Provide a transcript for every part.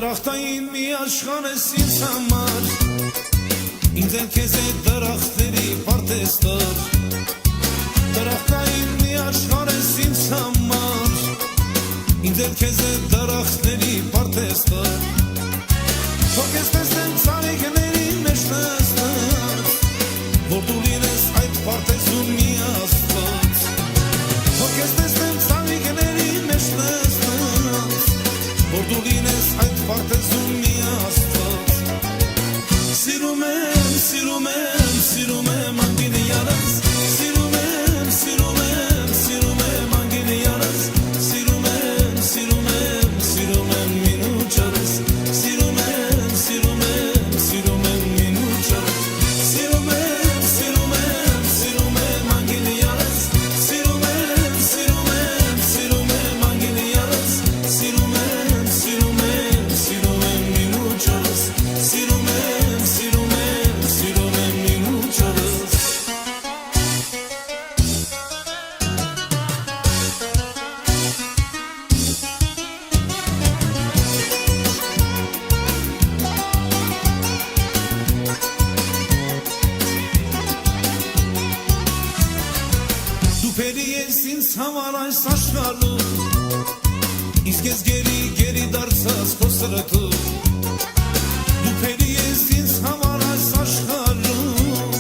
Դրախտային մի աշխարհ ես ինձ համար, ինձ էլ քեզ է դրախտերի պարտեստոր։ Դրախտային մի աշխարհ ես ինձ համար, ինձ էլ քեզ է դրախտերի պարտեստոր։ Թող ես տեսնեմ ցավիկների մեջ նստած, որ դու լինես այդ պարտեզում մի աստված։ Թող ես տեսնեմ ցավիկների մեջ նստած, որ դու լինես այդ պարտեզում մի աստված։ Սիրում եմ, սիրում եմ, սիրում եմ անգինի յանս, սիրում եմ, սիրում եմ, սիրում եմ անգինի յանս, սիրում եմ, սիրում եմ, սիրում եմ մինուչարս, սիրում եմ, սիրում եմ, սիրում եմ մինուչարս, սիրում եմ, սիրում եմ, սիրում եմ անգինի յանս, սիրում եմ, սիրում եմ, սիրում եմ անգինի յանս, սիրում եմ, սիրում եմ, սիրում եմ մինուչարս, սիրում եմ, սիրում եմ, սիրում եմ մինուչարս։ Դու փերի ես ինձ համար այս աշխարհում, իսկ ես գերի դարձած քո սրտում։ Դու փերի ես ինձ համար այս աշխարհում,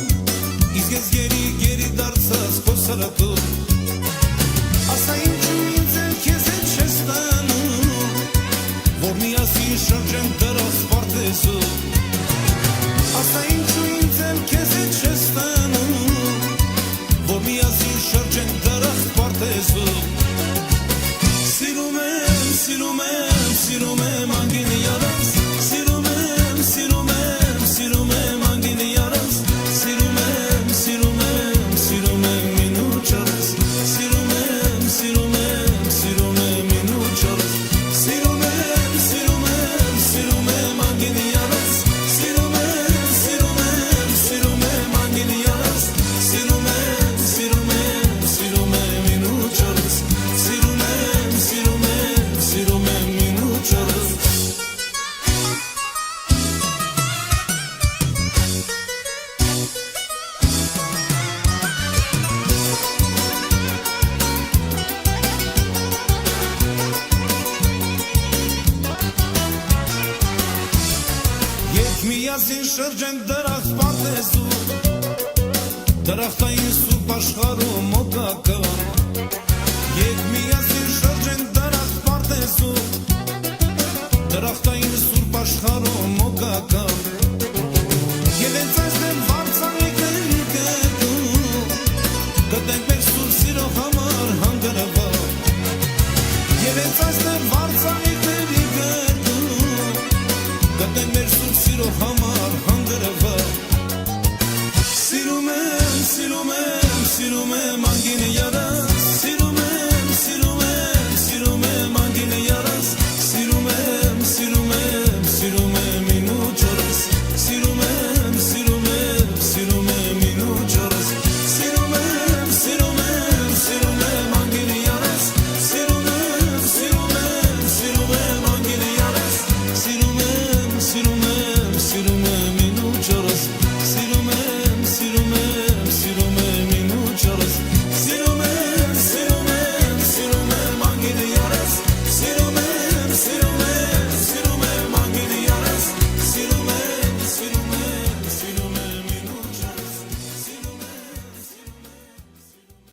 իսկ ես գերի դարձած քո սրտում։ Ասա ինչու ինձ էլ քեզ հետ չես տանում, որ միասին շրջենք դրախտ պարտեզում։ Ասա ինչու ինձ էլ քեզ հետ չես տանում, որ միասին շրջենք դրախտ պարտեզում։ Սիրում եմ, սիրում եմ, սիրում եմ անգինի յանս, սիրում եմ, սիրում եմ, սիրում եմ անգինի յանս, սիրում եմ, սիրում եմ, սիրում եմ մինուչարս, սիրում եմ, սիրում եմ, սիրում եմ մինուչարս, սիրում եմ, սիրում եմ, սիրում եմ անգինի յանս, սիրում եմ, սիրում եմ, սիրում եմ անգինի յանս, սիրում եմ, սիրում եմ, սիրում եմ մինուչարս, սիրում եմ, սիրում եմ, սիրում եմ մինուչարս։ Երբ միասին շրջենք դրախտ պարտեզում, դրախտային սուրբ աշխարհում օգական։ Երբ միասին շրջենք դրախտ պարտեզում, դրախտային սուրբ աշխարհում օգական։ Եվ հենց այստեղ վարձանիկներ կգնում, գտնենք մեր սուրբ սիրո համար հանգրվան։ Եվ հենց այստեղ